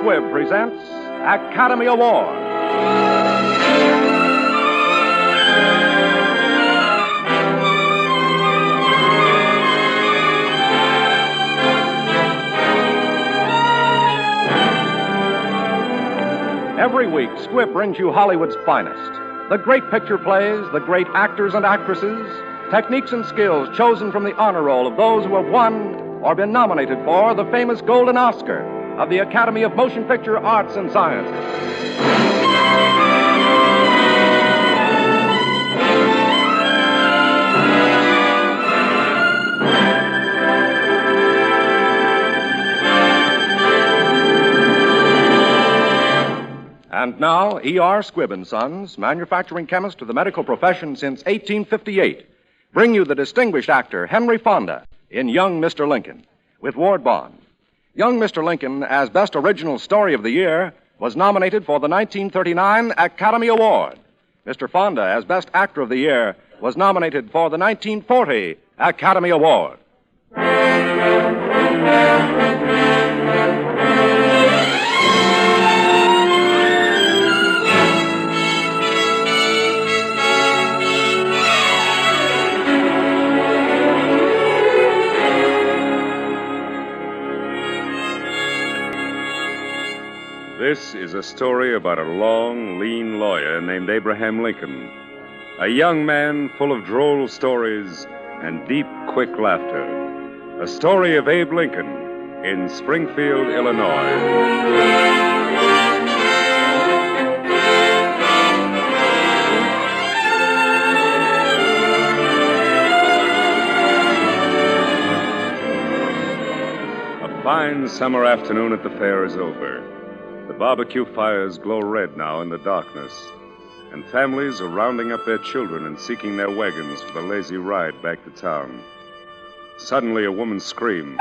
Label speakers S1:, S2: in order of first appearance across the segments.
S1: Squibb presents Academy Award. Every week, Squibb brings you Hollywood's finest. The great picture plays, the great actors and actresses, techniques and skills chosen from the honor roll of those who have won or been nominated for the famous Golden Oscar of the Academy of Motion Picture Arts and Sciences. And now, E.R. Squibb & Sons, manufacturing chemist to the medical profession since 1858, bring you the distinguished actor Henry Fonda in Young Mr. Lincoln, with Ward Bond. Young Mr. Lincoln, as Best Original Story of the Year, was nominated for the 1939 Academy Award. Mr. Fonda, as Best Actor of the Year, was nominated for the 1940 Academy Award.
S2: This is a story about a long, lean lawyer named Abraham Lincoln. A young man full of droll stories and deep, quick laughter. A story of Abe Lincoln in Springfield, Illinois. A fine summer afternoon at the fair is over. The barbecue fires glow red now in the darkness, and families are rounding up their children and seeking their wagons for the lazy ride back to town. Suddenly, a woman screamed.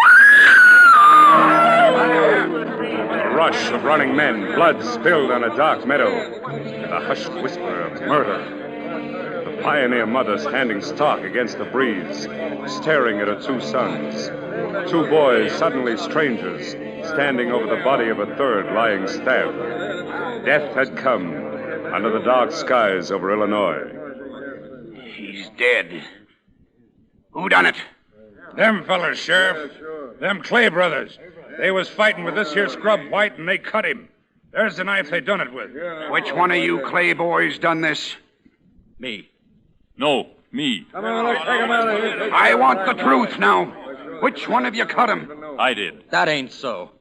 S2: A rush of running men, blood spilled on a dark meadow, and a hushed whisper of murder. The pioneer mother standing stark against the breeze, staring at her two sons. Two boys, suddenly strangers, standing over the body of a third lying stabbed. Death had come under the dark skies over Illinois.
S3: He's dead. Who done it?
S4: Them fellers, Sheriff. Them Clay brothers. They was fighting with this here scrub white, and they cut him. There's the knife they done it with.
S3: Which one of you Clay boys done this?
S5: Me. No, me.
S4: Come on, let's take him out of here.
S3: I want the truth now. Which one of you cut him?
S5: I did.
S6: That ain't so.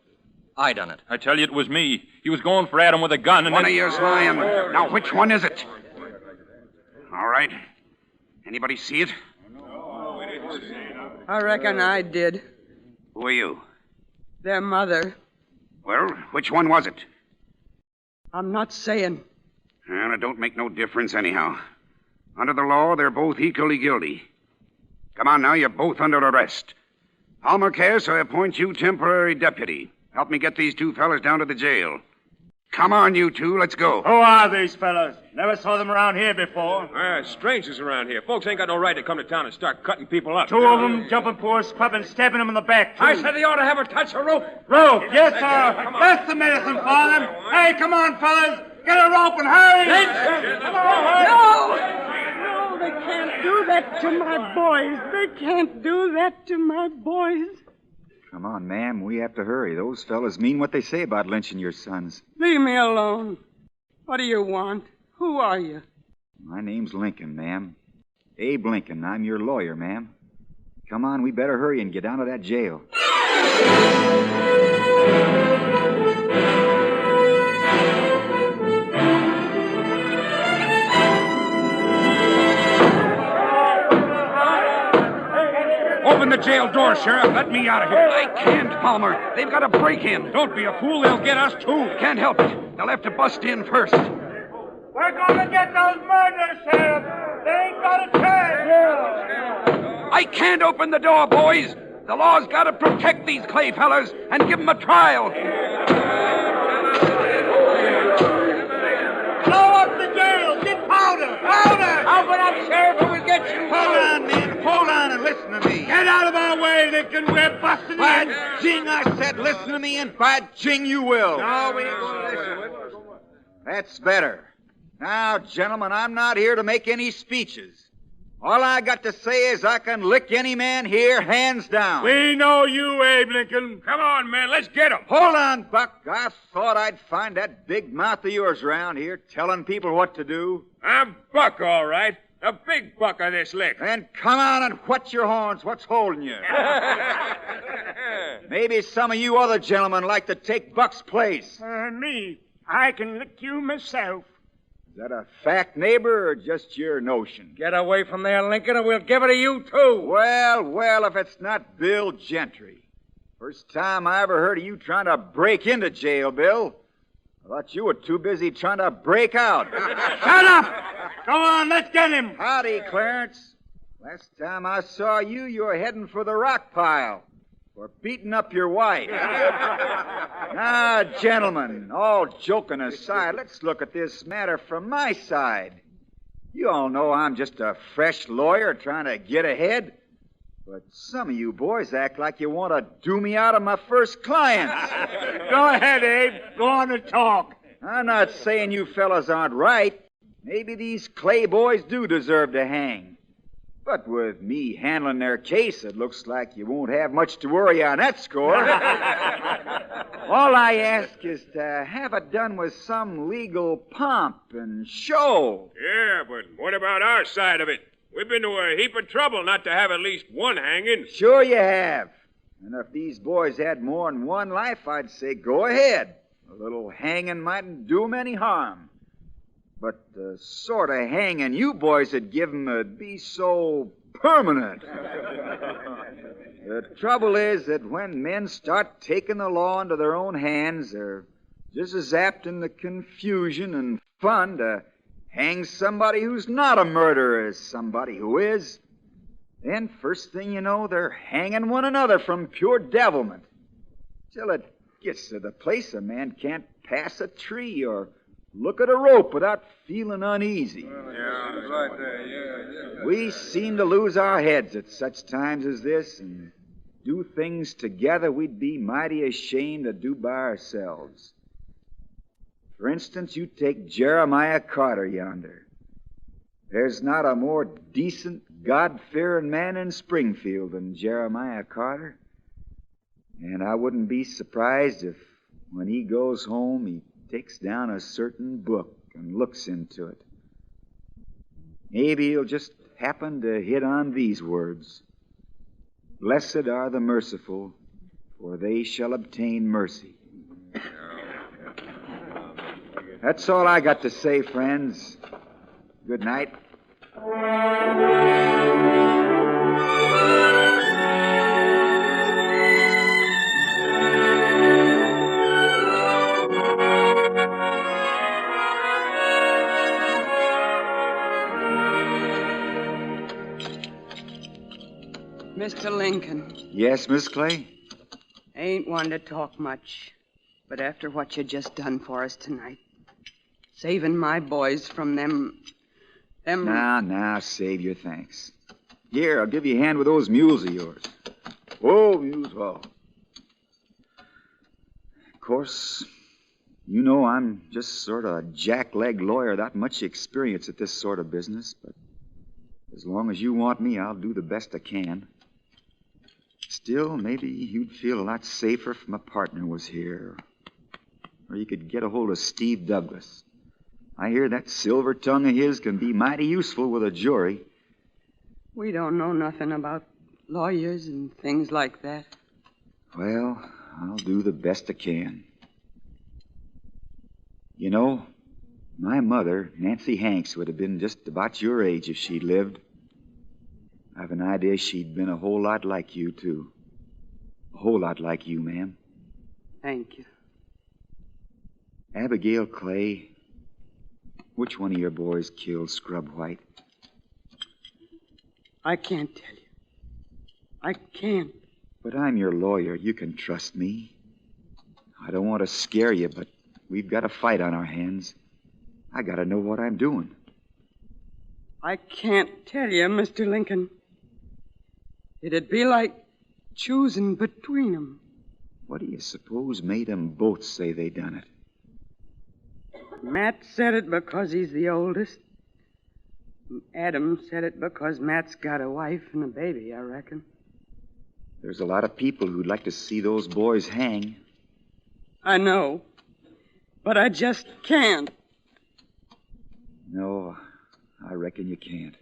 S6: I done it.
S5: I tell you, it was me. He was going for Adam with a gun, and
S3: One
S5: then...
S3: of you's lying. Now, which one is it? All right. Anybody see it?
S7: I reckon I did.
S3: Who are you?
S7: Their mother.
S3: Well, which one was it?
S7: I'm not saying.
S3: Well, it don't make no difference anyhow. Under the law, they're both equally guilty. Come on now, you're both under arrest. Palmer Cass, I appoint you temporary deputy. Help me get these two fellas down to the jail. Come on, you two, let's go.
S8: Who are these fellas? Never saw them around here before.
S4: Strangers around here. Folks ain't got no right to come to town and start cutting people up.
S8: Two of them jumping poor scrub and stabbing them in the back, too.
S4: I said they ought to have a touch of rope.
S8: Rope, yes, sir. That's the medicine for them. Hey, come on, fellas. Get a rope and hurry. Come on,
S7: No, they can't do that to my boys. They can't do that to my boys.
S9: Come on, ma'am. We have to hurry. Those fellas mean what they say about lynching your sons.
S7: Leave me alone. What do you want? Who are you?
S9: My name's Lincoln, ma'am. Abe Lincoln. I'm your lawyer, ma'am. Come on, we better hurry and get down to that jail.
S4: Open the jail door, Sheriff. Let me out of here.
S3: I can't, Palmer. They've got to break in.
S4: Don't be a fool. They'll get us, too.
S3: Can't help it. They'll have to bust in first.
S8: We're going to get those murderers, Sheriff. They ain't got a chance.
S3: I can't open the door, boys. The law's got to protect these Clay fellas and give them a trial.
S8: Blow up the jail. Get powder. Powder. Open up, Sheriff, or we'll get you. Hold on, man. Hold on and
S9: listen to me.
S8: Get out of our way, Lincoln. We're busting
S9: By
S8: in.
S9: jing, I said listen to me, and by jing you will.
S8: No, we ain't going to listen.
S9: That's better. Now, gentlemen, I'm not here to make any speeches. All I got to say is I can lick any man here hands down.
S8: We know you, Abe Lincoln.
S4: Come on, man, let's get him.
S9: Hold on, Buck. I thought I'd find that big mouth of yours around here telling people what to do.
S4: I'm Buck, all right. The big Buck of this lick.
S9: Then come on and whet your horns. What's holding you? Maybe some of you other gentlemen like to take Buck's place.
S7: Me. I can lick you myself.
S9: Is that a fact, neighbor, or just your notion?
S8: Get away from there, Lincoln, or we'll give it to you, too.
S9: Well, if it's not Bill Gentry. First time I ever heard of you trying to break into jail, Bill. I thought you were too busy trying to break out.
S8: Shut up! Go on, let's get him.
S9: Howdy, Clarence. Last time I saw you, you were heading for the rock pile for beating up your wife. Now, gentlemen, all joking aside, let's look at this matter from my side. You all know I'm just a fresh lawyer trying to get ahead. But some of you boys act like you want to do me out of my first clients.
S8: Go ahead, Abe. Go on and talk.
S9: I'm not saying you fellas aren't right. Maybe these Clay boys do deserve to hang. But with me handling their case, it looks like you won't have much to worry on that score. All I ask is to have it done with some legal pomp and show.
S4: Yeah, but what about our side of it? We've been to a heap of trouble not to have at least one hanging.
S9: Sure you have. And if these boys had more than one life, I'd say go ahead. A little hanging mightn't do 'em any harm. But the sort of hanging you boys would give 'em would be so permanent. The trouble is that when men start taking the law into their own hands, they're just as apt in the confusion and fun to hang somebody who's not a murderer as somebody who is. Then, first thing you know, they're hanging one another from pure devilment. Till it gets to the place a man can't pass a tree or look at a rope without feeling uneasy. We seem to lose our heads at such times as this and do things together we'd be mighty ashamed to do by ourselves. For instance, you take Jeremiah Carter yonder. There's not a more decent, God-fearing man in Springfield than Jeremiah Carter. And I wouldn't be surprised if, when he goes home, he takes down a certain book and looks into it. Maybe he'll just happen to hit on these words. Blessed are the merciful, for they shall obtain mercy. That's all I got to say, friends. Good night.
S7: Mr. Lincoln,
S9: Yes, Miss Clay?
S7: I ain't one to talk much, but after what you just done for us tonight, saving my boys from them...
S9: Now, save your thanks. Here, I'll give you a hand with those mules of yours. Whoa, mules, whoa. Of course, you know I'm just sort of a jack-leg lawyer without much experience at this sort of business, but as long as you want me, I'll do the best I can. Still, maybe you'd feel a lot safer if my partner was here. Or you could get a hold of Steve Douglas. I hear that silver tongue of his can be mighty useful with a jury.
S7: We don't know nothing about lawyers and things like that.
S9: Well, I'll do the best I can. You know, my mother, Nancy Hanks, would have been just about your age if she'd lived. I've an idea she'd been a whole lot like you, too. A whole lot like you, ma'am.
S7: Thank you.
S9: Abigail Clay, which one of your boys killed Scrub White?
S7: I can't tell you. I can't.
S9: But I'm your lawyer. You can trust me. I don't want to scare you, but we've got a fight on our hands. I got to know what I'm doing.
S7: I can't tell you, Mr. Lincoln. It'd be like choosing between 'em.
S9: What do you suppose made 'em both say they done it?
S7: Matt said it because he's the oldest. Adam said it because Matt's got a wife and a baby, I reckon.
S9: There's a lot of people who'd like to see those boys hang.
S7: I know, but I just can't.
S9: No, I reckon you can't.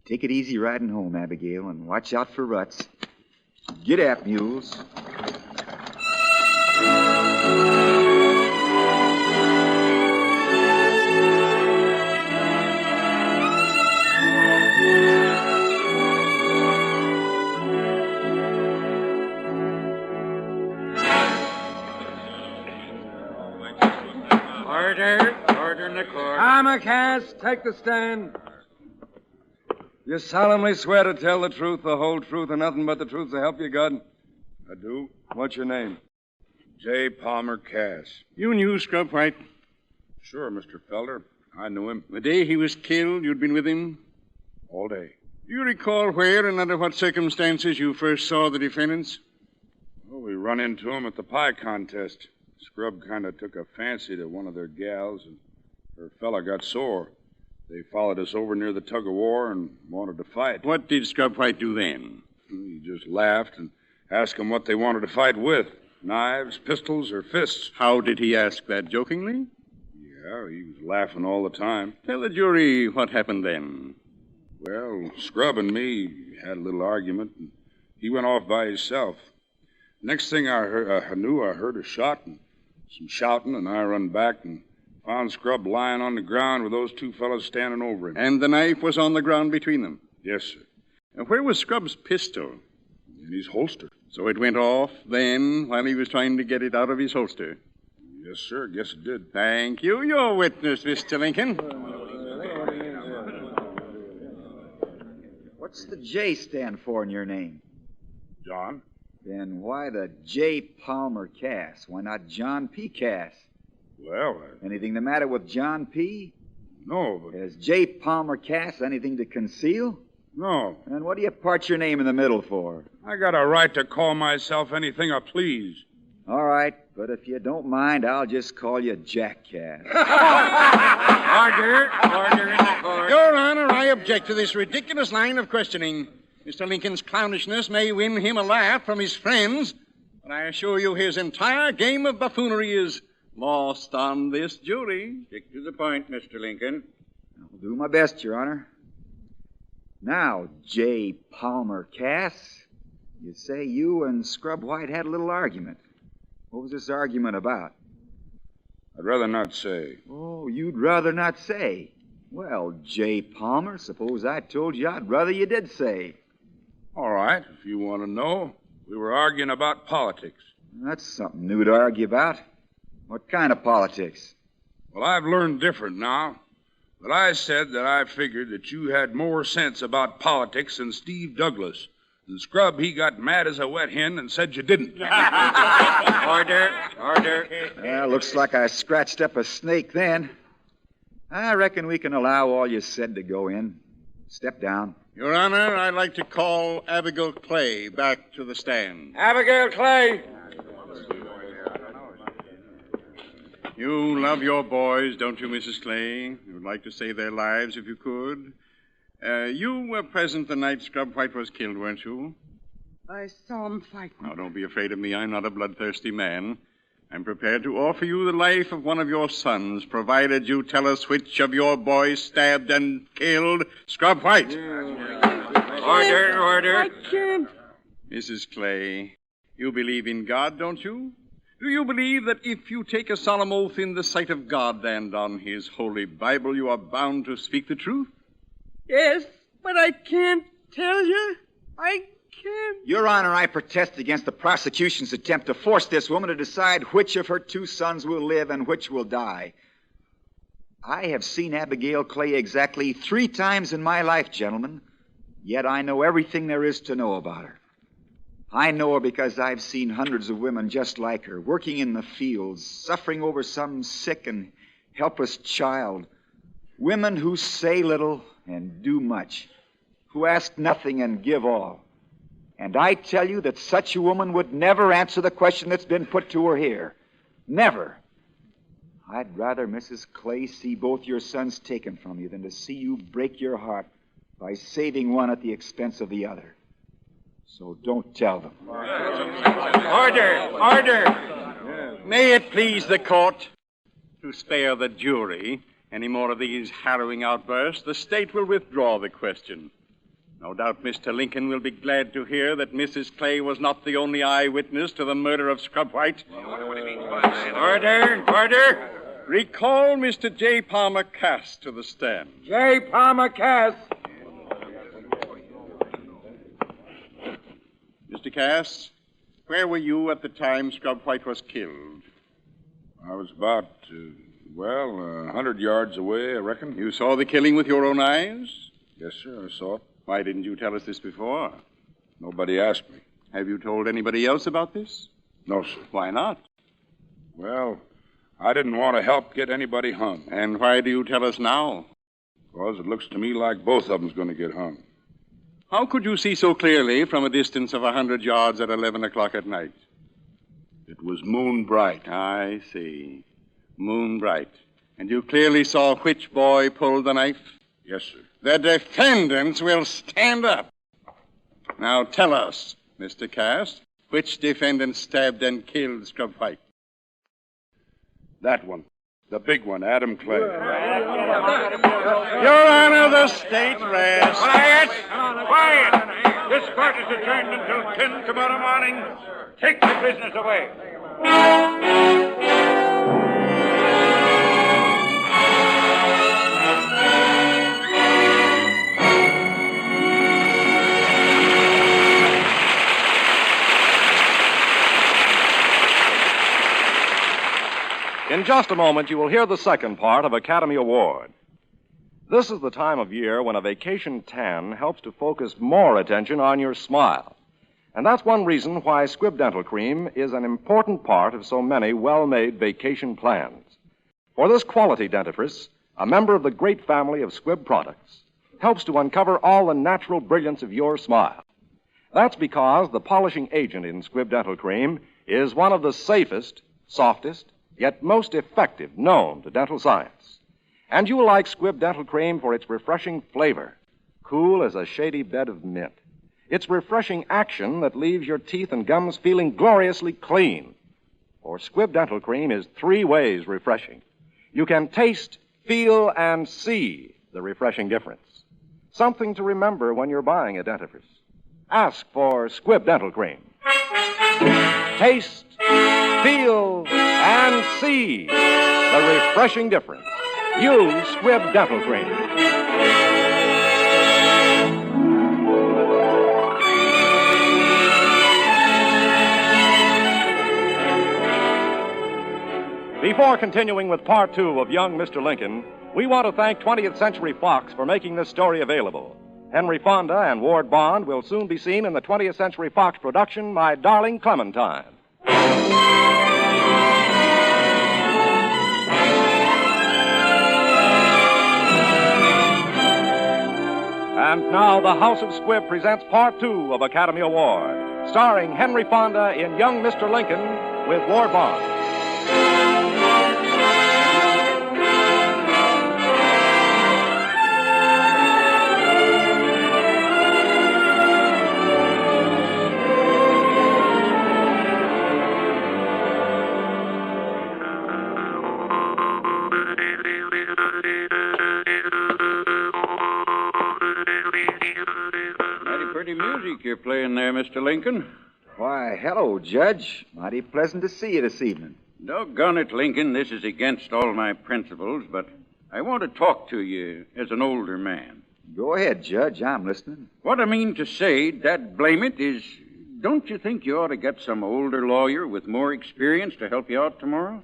S9: Take it easy riding home, Abigail, and watch out for ruts. Get at mules.
S8: Order in the court. Cass, take the stand.
S10: You solemnly swear to tell the truth, the whole truth, and nothing but the truth to help you, God?
S2: I do.
S10: What's your name?
S2: J. Palmer Cass.
S11: You knew Scrub White.
S2: Sure, Mr. Felder. I knew him.
S11: The day he was killed, you'd been with him?
S2: All day.
S11: Do you recall where and under what circumstances you first saw the defendants?
S2: Well, we run into him at the pie contest. Scrub kind of took a fancy to one of their gals, and her fella got sore. They followed us over near the tug-of-war and wanted to fight.
S11: What did Scrub White do then?
S2: He just laughed and asked them what they wanted to fight with. Knives, pistols, or fists.
S11: How did he ask that, jokingly?
S2: Yeah, he was laughing all the time.
S11: Tell the jury what happened then.
S2: Well, Scrub and me had a little argument, and he went off by himself. Next thing I knew, I heard a shot and some shouting, and I run back and found Scrub lying on the ground with those two fellows standing over him.
S11: And the knife was on the ground between them?
S2: Yes, sir.
S11: And where was Scrub's pistol?
S2: In his holster.
S11: So it went off then while he was trying to get it out of his holster?
S2: Yes, sir. Guess it did.
S11: Thank you. Your witness, Mr. Lincoln.
S9: What's the J stand for in your name?
S2: John.
S9: Then why the J. Palmer Cass? Why not John P. Cass?
S2: Well,
S9: Anything the matter with John P.?
S2: No, but...
S9: Has J. Palmer Cass anything to conceal?
S2: No.
S9: And what do you part your name in the middle for?
S2: I got a right to call myself anything I please.
S9: All right, but if you don't mind, I'll just call you Jack Cass.
S8: Order in the court.
S11: Your Honor, I object to this ridiculous line of questioning. Mr. Lincoln's clownishness may win him a laugh from his friends, but I assure you his entire game of buffoonery is lost on this jury.
S8: Stick to the point, Mr. Lincoln.
S9: I'll do my best, Your Honor. Now, J. Palmer Cass, you say you and Scrub White had a little argument. What was this argument about?
S2: I'd rather not say.
S9: Oh, you'd rather not say. Well, J. Palmer, suppose I told you I'd rather you did say.
S2: All right, if you want to know. We were arguing about politics.
S9: That's something new to argue about. What kind of politics?
S2: Well, I've learned different now. But I said that I figured that you had more sense about politics than Steve Douglas. And Scrub, he got mad as a wet hen and said you didn't.
S8: Order.
S9: Well, looks like I scratched up a snake then. I reckon we can allow all you said to go in. Step down.
S11: Your Honor, I'd like to call Abigail Clay back to the stand.
S8: Abigail Clay.
S11: You love your boys, don't you, Mrs. Clay? You would like to save their lives if you could. You were present the night Scrub White was killed, weren't you?
S7: I saw him fighting.
S11: Now, don't be afraid of me. I'm not a bloodthirsty man. I'm prepared to offer you the life of one of your sons, provided you tell us which of your boys stabbed and killed Scrub White.
S8: Order.
S7: I can't.
S11: Mrs. Clay, you believe in God, don't you? Do you believe that if you take a solemn oath in the sight of God and on His holy Bible, you are bound to speak the truth?
S7: Yes, but I can't tell you. I can't.
S9: Your Honor, I protest against the prosecution's attempt to force this woman to decide which of her two sons will live and which will die. I have seen Abigail Clay exactly 3 times in my life, gentlemen, yet I know everything there is to know about her. I know her because I've seen hundreds of women just like her, working in the fields, suffering over some sick and helpless child. Women who say little and do much, who ask nothing and give all. And I tell you that such a woman would never answer the question that's been put to her here. Never. I'd rather, Mrs. Clay, see both your sons taken from you than to see you break your heart by saving one at the expense of the other. So don't tell them.
S11: Order! Order! May it please the court to spare the jury any more of these harrowing outbursts, the state will withdraw the question. No doubt Mr. Lincoln will be glad to hear that Mrs. Clay was not the only eyewitness to the murder of Scrub White. Order! Order! Recall Mr. J. Palmer Cass to the stand.
S8: J. Palmer Cass.
S11: Mr. Cass, where were you at the time Scrub White was killed?
S2: I was about, 100 yards away, I reckon.
S11: You saw the killing with your own eyes?
S2: Yes, sir, I saw it.
S11: Why didn't you tell us this before?
S2: Nobody asked me.
S11: Have you told anybody else about this?
S2: No, sir.
S11: Why not?
S2: Well, I didn't want to help get anybody hung.
S11: And why do you tell us now?
S2: Because it looks to me like both of them's going to get hung.
S11: How could you see so clearly from a distance of 100 yards at 11 o'clock at night?
S2: It was moon bright.
S11: I see. Moon bright. And you clearly saw which boy pulled the knife?
S2: Yes, sir.
S11: The defendants will stand up. Now tell us, Mr. Cass, which defendant stabbed and killed Scrub White?
S2: That one. The big one, Adam Clay.
S11: Your Honor, the state rests.
S4: Quiet! Quiet! This court is adjourned until 10 tomorrow morning. Take the prisoners away.
S1: In just a moment, you will hear the second part of Academy Award. This is the time of year when a vacation tan helps to focus more attention on your smile. And that's one reason why Squibb Dental Cream is an important part of so many well-made vacation plans. For this quality dentifrice, a member of the great family of Squibb products, helps to uncover all the natural brilliance of your smile. That's because the polishing agent in Squibb Dental Cream is one of the safest, softest, yet most effective known to dental science. And you will like Squibb Dental Cream for its refreshing flavor, cool as a shady bed of mint. Its refreshing action that leaves your teeth and gums feeling gloriously clean. For Squibb Dental Cream is 3 ways refreshing. You can taste, feel, and see the refreshing difference. Something to remember when you're buying a dentifrice. Ask for Squibb Dental Cream. Taste, feel, and see the refreshing difference. Use Squibb Dental Cream. Before continuing with part 2 of Young Mr. Lincoln, we want to thank 20th Century Fox for making this story available. Henry Fonda and Ward Bond will soon be seen in the 20th Century Fox production, My Darling Clementine. And now the House of Squibb presents part 2 of Academy Award, starring Henry Fonda in Young Mr. Lincoln with Ward Bond.
S12: Pretty music you're playing there, Mr. Lincoln.
S9: Why, hello, Judge. Mighty pleasant to see you this evening.
S12: Doggone it, Lincoln. This is against all my principles, but I want to talk to you as an older man.
S9: Go ahead, Judge. I'm listening.
S12: What I mean to say, dad blame it, is don't you think you ought to get some older lawyer with more experience to help you out tomorrow?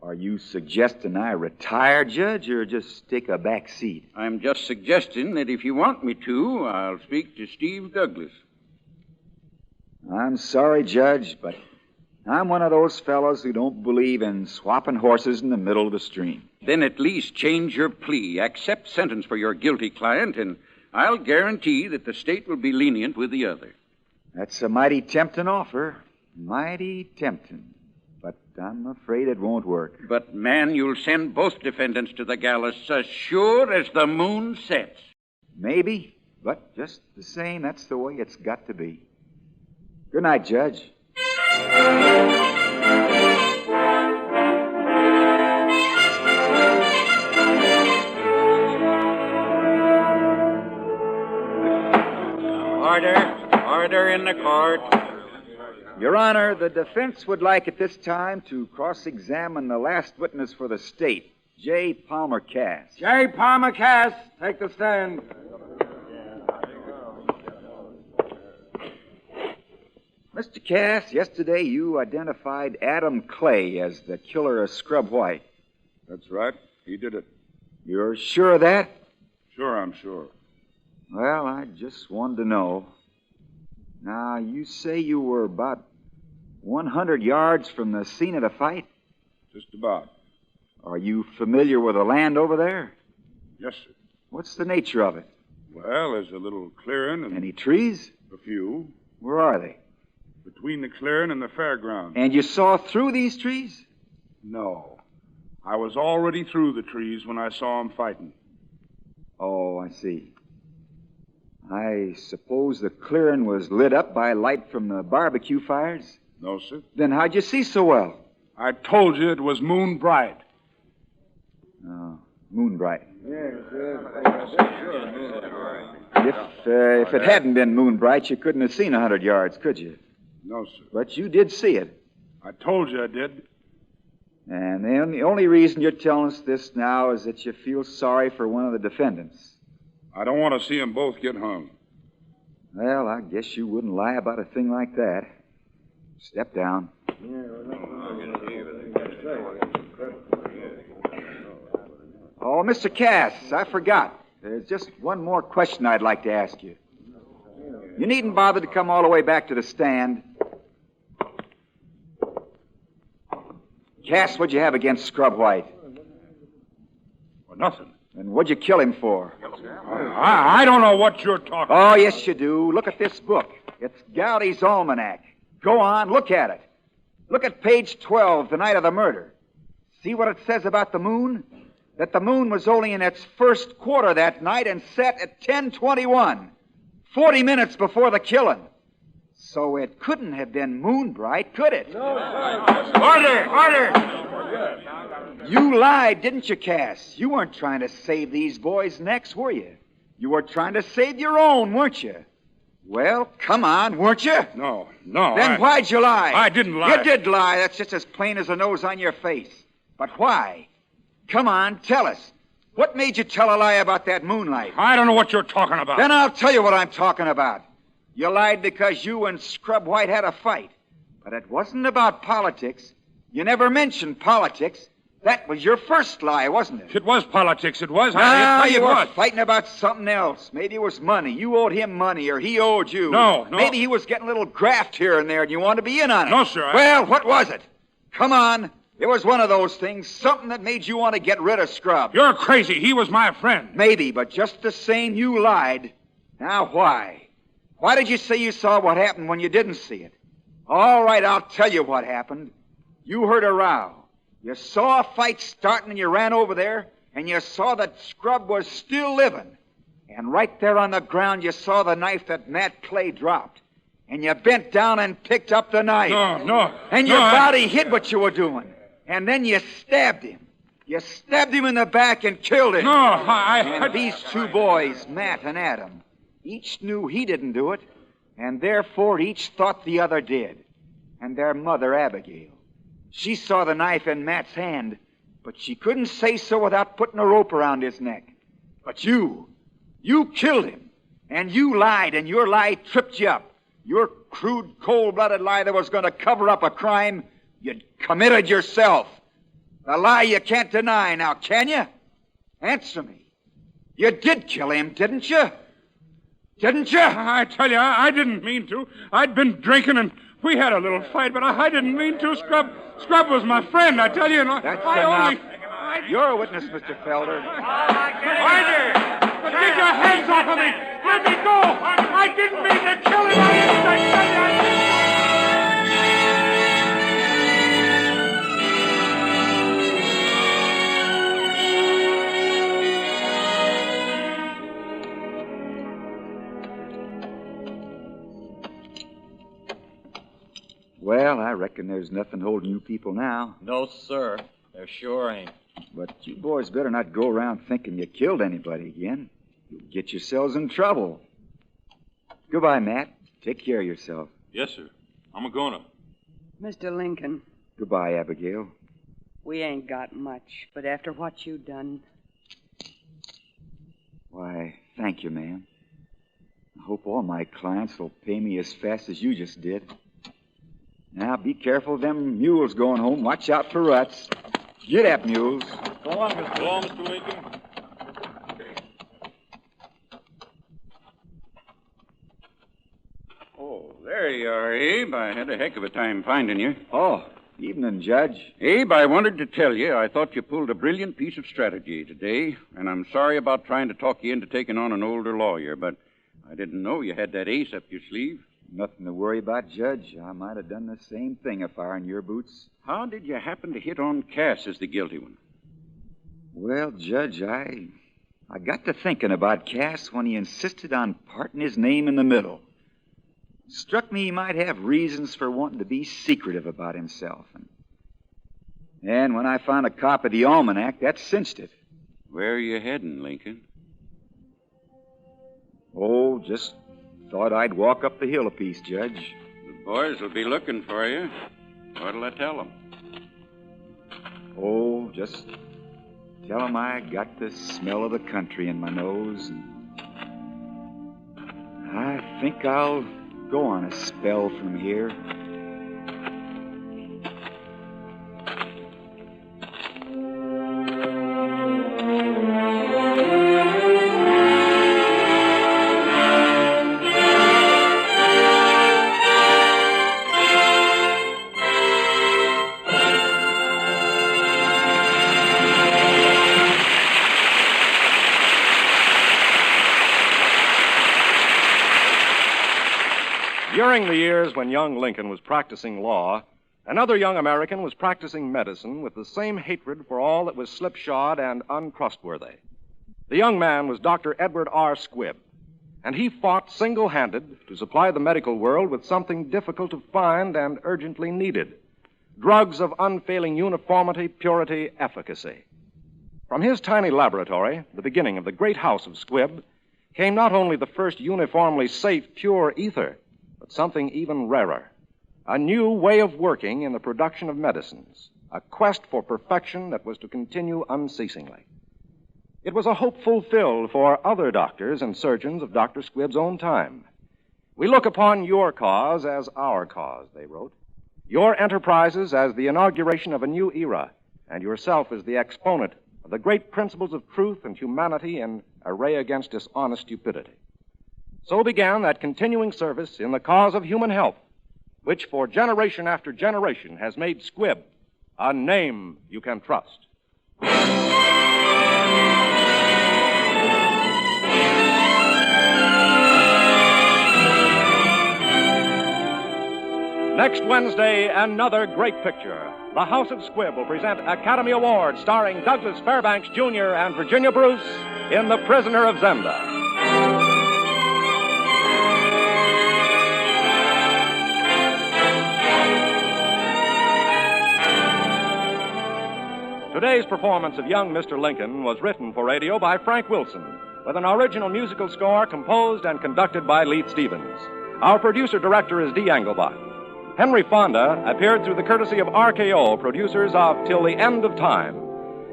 S9: Are you suggesting I retire, Judge, or just take a back seat?
S12: I'm just suggesting that if you want me to, I'll speak to Steve Douglas.
S9: I'm sorry, Judge, but I'm one of those fellows who don't believe in swapping horses in the middle of the stream.
S12: Then at least change your plea, accept sentence for your guilty client, and I'll guarantee that the state will be lenient with the other.
S9: That's a mighty tempting offer. Mighty tempting. But I'm afraid it won't work.
S12: But, man, you'll send both defendants to the gallows as sure as the moon sets.
S9: Maybe, but just the same, that's the way it's got to be. Good night, Judge.
S12: Order in the court.
S9: Your Honor, the defense would like at this time to cross-examine the last witness for the state, J. Palmer Cass.
S10: J. Palmer Cass, take the stand.
S9: Mr. Cass, yesterday you identified Adam Clay as the killer of Scrub White.
S2: That's right. He did it.
S9: You're sure of that?
S2: Sure, I'm sure.
S9: Well, I just wanted to know. Now, you say you were about 100 yards from the scene of the fight?
S2: Just about.
S9: Are you familiar with the land over there?
S2: Yes, sir.
S9: What's the nature of it?
S2: Well, there's a little clearing and...
S9: Any trees?
S2: A few.
S9: Where are they?
S2: Between the clearing and the fairground.
S9: And you saw through these trees?
S2: No. I was already through the trees when I saw them fighting.
S9: Oh, I see. I suppose the clearing was lit up by light from the barbecue fires?
S2: No, sir.
S9: Then how'd you see so well?
S2: I told you it was moon bright.
S9: Oh, moon bright. If it hadn't been moon bright, you couldn't have seen 100 yards, could you?
S2: No, sir.
S9: But you did see it.
S2: I told you I did.
S9: And the only reason you're telling us this now is that you feel sorry for one of the defendants.
S2: I don't want to see them both get hung.
S9: Well, I guess you wouldn't lie about a thing like that. Step down. Oh, Mr. Cass, I forgot. There's just one more question I'd like to ask you. You needn't bother to come all the way back to the stand. Cass, what'd you have against Scrub White?
S2: Well, nothing.
S9: And what'd you kill him for?
S2: I don't know what you're talking about.
S9: Oh, yes, you do. Look at this book. It's Gowdy's Almanac. Go on, look at it. Look at page 12, the night of the murder. See what it says about the moon? That the moon was only in its first quarter that night and set at 10:21, 40 minutes before the killing. So it couldn't have been moon bright, could it? No. Order! You lied, didn't you, Cass? You weren't trying to save these boys' necks, were you? You were trying to save your own, weren't you? Well, come on, weren't you?
S2: No.
S9: Then why'd you lie?
S2: I didn't lie.
S9: You did lie. That's just as plain as the nose on your face. But why? Come on, tell us. What made you tell a lie about that moonlight?
S2: I don't know what you're talking about.
S9: Then I'll tell you what I'm talking about. You lied because you and Scrub White had a fight. But it wasn't about politics. You never mentioned politics. That was your first lie, wasn't it?
S2: It was politics, it was.
S9: No, you were fighting about something else. Maybe it was money. You owed him money, or he owed you.
S2: No.
S9: Maybe he was getting a little graft here and there, and you wanted to be in on it.
S2: No, sir.
S9: Well, what was it? Come on. It was one of those things, something that made you want to get rid of Scrub.
S2: You're crazy. He was my friend.
S9: Maybe, but just the same, you lied. Now, why? Why did you say you saw what happened when you didn't see it? All right, I'll tell you what happened. You heard a row. You saw a fight starting and you ran over there, and you saw that Scrub was still living. And right there on the ground, you saw the knife that Matt Clay dropped. And you bent down and picked up the knife.
S2: No.
S9: And your body hid what you were doing. And then you stabbed him. You stabbed him in the back and killed him. And these two boys, Matt and Adam, each knew he didn't do it, and therefore each thought the other did. And their mother, Abigail, she saw the knife in Matt's hand, but she couldn't say so without putting a rope around his neck. But you killed him, and you lied, and your lie tripped you up. Your crude, cold-blooded lie that was going to cover up a crime you'd committed yourself. The lie you can't deny now, can you? Answer me. You did kill him, didn't you? Didn't you?
S2: I tell you, I didn't mean to. I'd been drinking and we had a little fight, but I didn't mean to. Scrub was my friend, I tell you.
S9: That's enough. You're a witness, Mr. Felder.
S2: Order! Get your hands off of me!
S8: I didn't mean to kill him. I
S9: Well, I reckon there's nothing holding you people now.
S6: No, sir. There sure ain't.
S9: But you boys better not go around thinking you killed anybody again. You'll get yourselves in trouble. Goodbye, Matt. Take care of yourself.
S5: Yes, sir. I'm a-gonna.
S7: Mr. Lincoln,
S9: Goodbye, Abigail.
S7: we ain't got much, but after what you done,
S9: Why, thank you, ma'am. I hope all my clients will pay me as fast as you just did. Now, be careful of them mules going home. Watch out for ruts. Get up, mules.
S5: Go on, Mr. Lincoln.
S12: Oh, there you are, Abe. I had a heck of a time finding you.
S9: Oh, evening, Judge.
S12: Abe, I wanted to tell you I thought you pulled a brilliant piece of strategy today, and I'm sorry about trying to talk you into taking on an older lawyer, but I didn't know you had that ace up your sleeve.
S9: Nothing to worry about, Judge. I might have done the same thing if I were in your boots.
S12: How did you happen to hit on Cass as the guilty one?
S9: Well, Judge, I got to thinking about Cass when he insisted on parting his name in the middle. Struck me he might have reasons for wanting to be secretive about himself. And when I found a copy of the almanac, that cinched it.
S12: Where are you heading, Lincoln?
S9: Oh, just thought I'd walk up the hill a piece, Judge.
S12: The boys will be looking for you. What'll I tell them?
S9: Oh, just tell them I got the smell of the country in my nose. And I think I'll go on a spell from here.
S1: During the years when young Lincoln was practicing law, another young American was practicing medicine with the same hatred for all that was slipshod and untrustworthy. The young man was Dr. Edward R. Squibb, and he fought single-handed to supply the medical world with something difficult to find and urgently needed: drugs of unfailing uniformity, purity, efficacy. From his tiny laboratory, the beginning of the great house of Squibb, came not only the first uniformly safe, pure ether, but something even rarer: a new way of working in the production of medicines, a quest for perfection that was to continue unceasingly. It was a hope fulfilled for other doctors and surgeons of Dr. Squibb's own time. "We look upon your cause as our cause," they wrote, "your enterprises as the inauguration of a new era, and yourself as the exponent of the great principles of truth and humanity in array against dishonest stupidity." So began that continuing service in the cause of human health, which for generation after generation has made Squibb a name you can trust. Next Wednesday, another great picture. The House of Squibb will present Academy Award starring Douglas Fairbanks Jr. and Virginia Bruce in The Prisoner of Zenda. Today's performance of young Mr. Lincoln was written for radio by Frank Wilson, with an original musical score composed and conducted by Leith Stevens. Our producer-director is Dee Engelbach. Henry Fonda appeared through the courtesy of RKO, producers of Till the End of Time.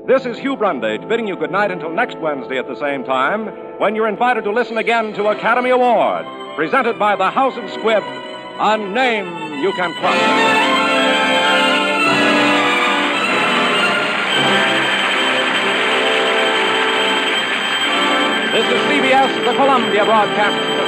S1: This is Hugh Brundage bidding you good night until next Wednesday at the same time, when you're invited to listen again to Academy Award, presented by the House of Squibb, a name you can trust. This is CBS, the Columbia Broadcasting